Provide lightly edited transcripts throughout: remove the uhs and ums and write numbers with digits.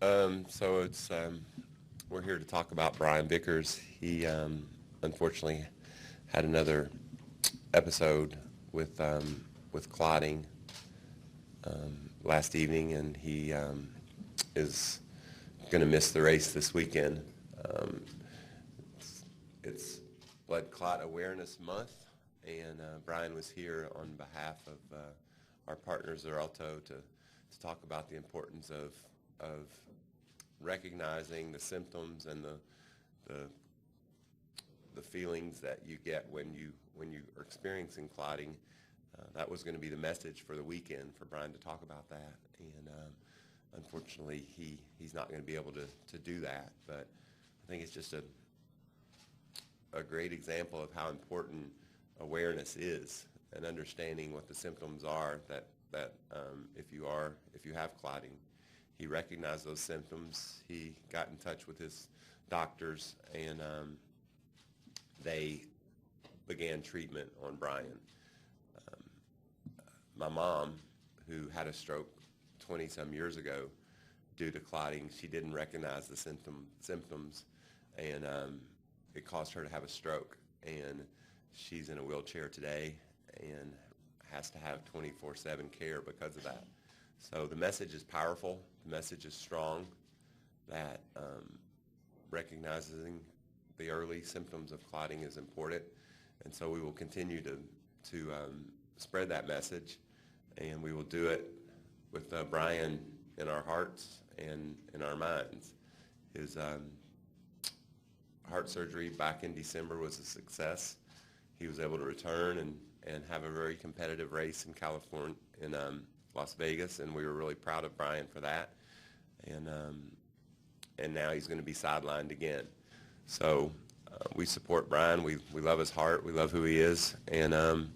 So we're here to talk about Brian Vickers. He unfortunately had another episode with clotting last evening, and he is going to miss the race this weekend. It's Blood Clot Awareness Month, and Brian was here on behalf of our partner Xarelto to talk about the importance of recognizing the symptoms and the feelings that you get when you are experiencing clotting. That was going to be the message for the weekend for Brian to talk about that, and unfortunately he's not going to be able to do that. But I think it's just a great example of how important awareness is and understanding what the symptoms are that if you have clotting. He recognized those symptoms. He got in touch with his doctors, and they began treatment on Brian. My mom, who had a stroke 20-some years ago due to clotting, she didn't recognize the symptoms, and it caused her to have a stroke. And she's in a wheelchair today and has to have 24/7 care because of that. So the message is powerful. The message is strong, that recognizing the early symptoms of clotting is important. And so we will continue to spread that message, and we will do it with Brian in our hearts and in our minds. His heart surgery back in December was a success. He was able to return and have a very competitive race in California, in Las Vegas, and we were really proud of Brian for that. And now he's going to be sidelined again. So we support Brian. We love his heart. We love who he is, and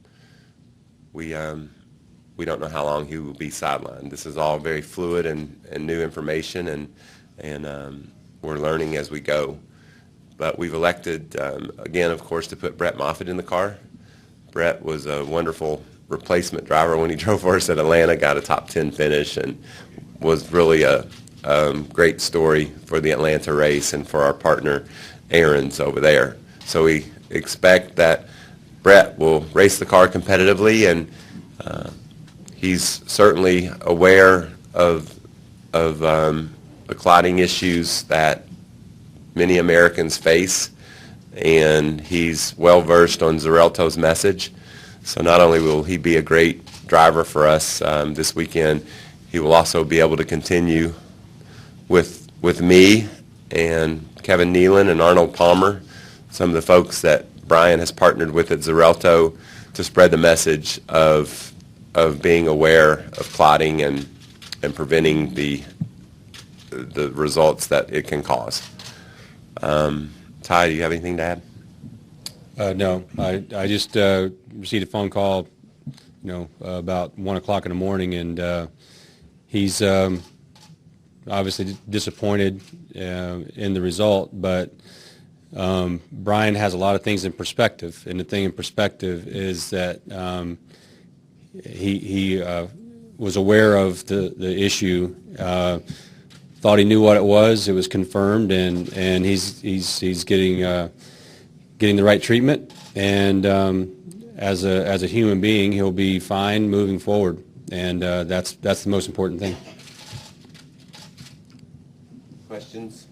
we don't know how long he will be sidelined. This is all very fluid and new information, and we're learning as we go. But we've elected, again, of course, to put Brett Moffitt in the car. Brett was a wonderful replacement driver when he drove for us at Atlanta, got a top 10 finish, and was really a great story for the Atlanta race and for our partner Aaron's over there. So we expect that Brett will race the car competitively, and he's certainly aware of the clotting issues that many Americans face, and he's well versed on Xarelto's message. So not only will he be a great driver for us this weekend, he will also be able to continue with me and Kevin Nealon and Arnold Palmer, some of the folks that Brian has partnered with at Xarelto, to spread the message of being aware of clotting and preventing the results that it can cause. Ty, do you have anything to add? No, I just received a phone call, about 1 o'clock in the morning, and he's obviously disappointed in the result, but Brian has a lot of things in perspective, and the thing in perspective is that he was aware of the issue, thought he knew what it was confirmed, and he's getting the right treatment, and as a human being, he'll be fine moving forward, and that's the most important thing. Questions?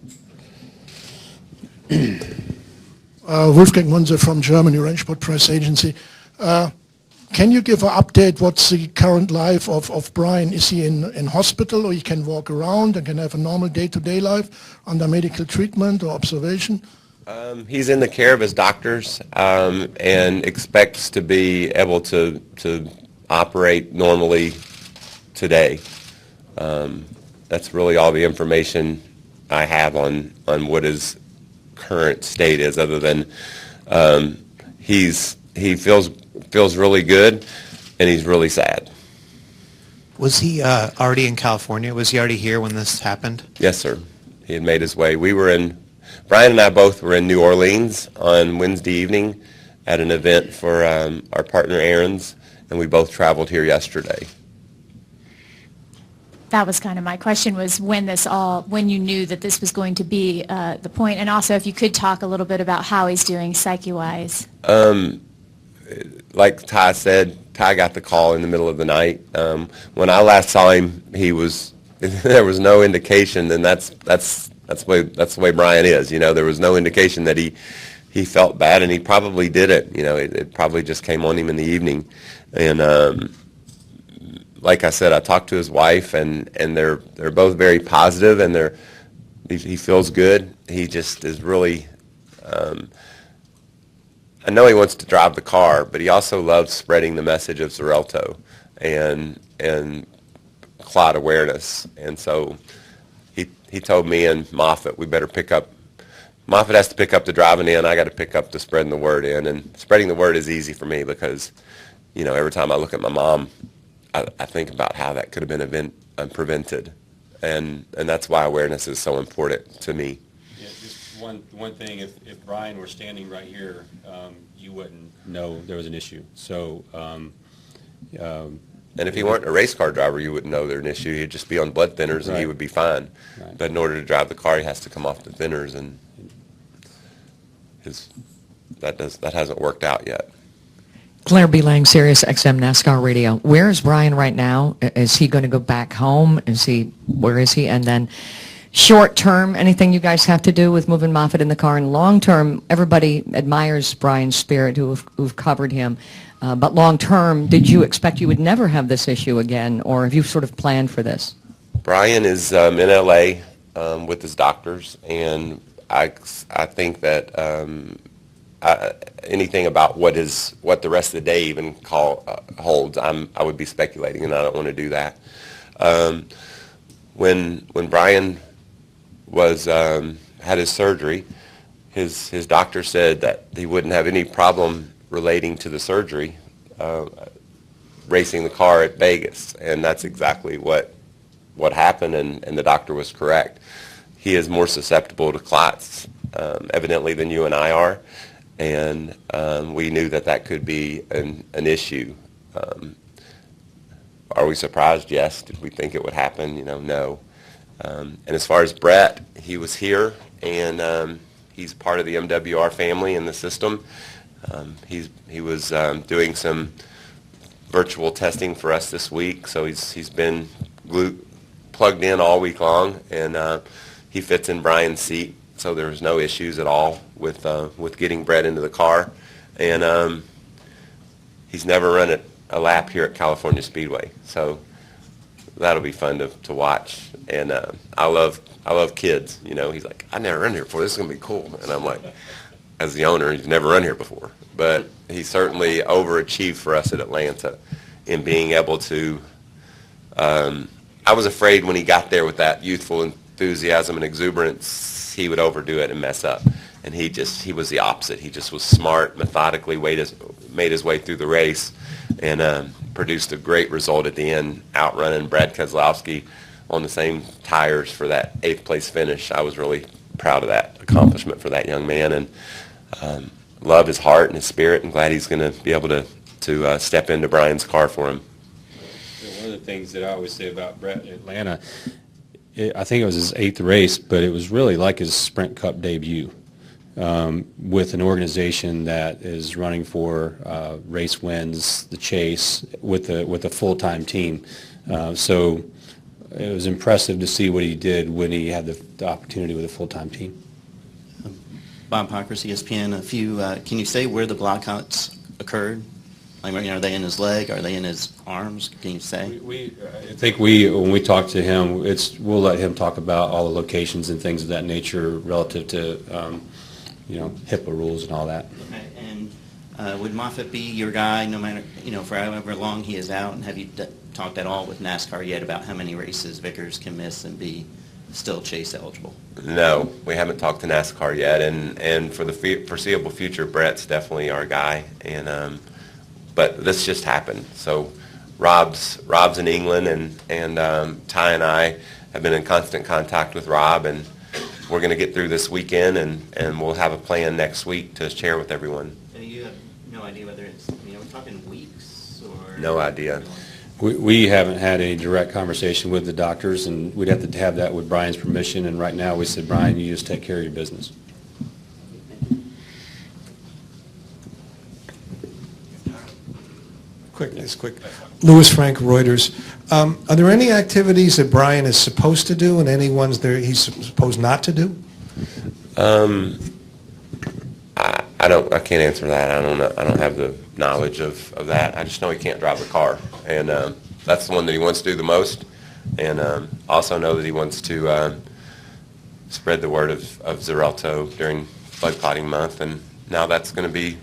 Wolfgang Munze from Germany, Rennsport Press Agency. Can you give an update? What's the current life of Brian? Is he in hospital, or he can walk around and can have a normal day-to-day life under medical treatment or observation? He's in the care of his doctors and expects to be able to operate normally today. That's really all the information I have on what his current state is, other than he feels really good, and he's really sad. Was he already in California? Was he already here when this happened? Yes, sir. He had made his way. Brian and I both were in New Orleans on Wednesday evening at an event for our partner Aaron's, and we both traveled here yesterday. that was kind of my question, was when you knew that this was going to be the point, and also if you could talk a little bit about how he's doing psyche-wise. Like Ty said, Ty got the call in the middle of the night. When I last saw him, there was no indication, and that's the way Brian is. There was no indication that he felt bad, and he probably did it. It probably just came on him in the evening. And like I said, I talked to his wife, and they're both very positive, and he feels good. He just is really. I know he wants to drive the car, but he also loves spreading the message of Xarelto and clot awareness. And so he told me and Moffitt, we better pick up. Moffitt has to pick up the driving in. I got to pick up the spreading the word in. And spreading the word is easy for me because, every time I look at my mom, I think about how that could have been prevented. And that's why awareness is so important to me. Yeah, just one thing, if Brian were standing right here, you wouldn't know there was an issue. So, and if he weren't a race car driver, you wouldn't know there's an issue. He'd just be on blood thinners, and he would be fine. Right. But in order to drive the car, he has to come off the thinners, and that hasn't worked out yet. Claire B. Lang, Sirius XM NASCAR Radio. Where is Brian right now? Is he going to go back home? Where is he? And then short term, anything you guys have to do with moving Moffitt in the car? And long term, everybody admires Brian's spirit who've covered him. But long term, did you expect you would never have this issue again, or have you sort of planned for this? Brian is in L.A. With his doctors, and I think that anything about what the rest of the day even holds, I would be speculating, and I don't want to do that. When Brian had his surgery, his doctor said that he wouldn't have any problem relating to the surgery, racing the car at Vegas, and that's exactly what happened, and the doctor was correct. He is more susceptible to clots, evidently, than you and I are, and we knew that could be an issue. Are we surprised? Yes. Did we think it would happen? No. And as far as Brett, he was here, and he's part of the MWR family in the system. He was doing some virtual testing for us this week, so he's been plugged in all week long, and he fits in Brian's seat, so there's no issues at all with getting Brett into the car. And he's never run a lap here at California Speedway, so that'll be fun to watch. And I love kids. He's like, I never run here before. This is gonna be cool. And I'm like, as the owner, he's never run here before, but he certainly overachieved for us at Atlanta in being able to. I was afraid when he got there with that youthful enthusiasm and exuberance, he would overdo it and mess up. And he was the opposite. He just was smart, methodically made his way through the race, and produced a great result at the end, outrunning Brad Keselowski on the same tires for that 8th place finish. I was really proud of that accomplishment for that young man, and love his heart and his spirit, and glad he's going to be able to step into Brian's car for him. One of the things that I always say about Brett in Atlanta, I think it was his 8th race, but it was really like his Sprint Cup debut. With an organization that is running for race wins, the chase, with a full-time team. So it was impressive to see what he did when he had the opportunity with a full-time team. Bob Pockers, ESPN. Can you say where the block cuts occurred? Like, are they in his leg? Are they in his arms? Can you say? I think when we talk to him, we'll let him talk about all the locations and things of that nature relative to HIPAA rules and all that. Okay. And would Moffitt be your guy no matter, for however long he is out? And have you talked at all with NASCAR yet about how many races Vickers can miss and be still chase eligible? No, we haven't talked to NASCAR yet, and for the foreseeable future, Brett's definitely our guy. And but this just happened. So Rob's in England, and Ty and I have been in constant contact with Rob, and we're going to get through this weekend, and we'll have a plan next week to share with everyone. And you have no idea whether it's, we're talking weeks or? No idea. We haven't had any direct conversation with the doctors, and we'd have to have that with Brian's permission, and right now we said, Brian, you just take care of your business. Quick. Louis Frank, Reuters. Are there any activities that Brian is supposed to do and any ones that he's supposed not to do? I can't answer that. I don't know. I don't have the knowledge of that. I just know he can't drive a car, and that's the one that he wants to do the most. And also know that he wants to spread the word of Xarelto during blood clotting month, and now that's going to be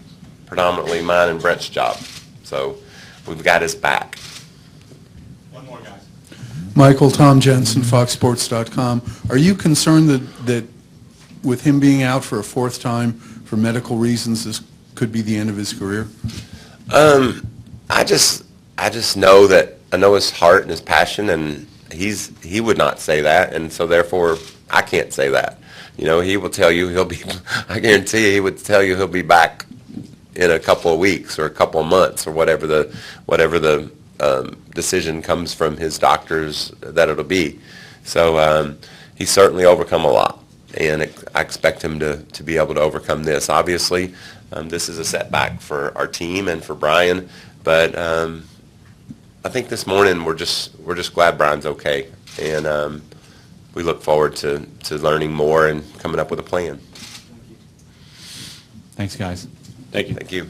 predominantly mine and Brett's job. So we've got his back. One more, guys. Michael, Tom Jensen, FoxSports.com. Are you concerned that with him being out for a fourth time for medical reasons, this could be the end of his career? I just know that I know his heart and his passion, and he would not say that, and so therefore I can't say that. You know, he will tell you he'll be. I guarantee you, he would tell you he'll be back in a couple of weeks or a couple of months or whatever the decision comes from his doctors that it'll be. So he's certainly overcome a lot, and I expect him to be able to overcome this. Obviously, this is a setback for our team and for Brian, but I think this morning we're just glad Brian's okay, and we look forward to learning more and coming up with a plan. Thanks, guys. Thank you. Thank you.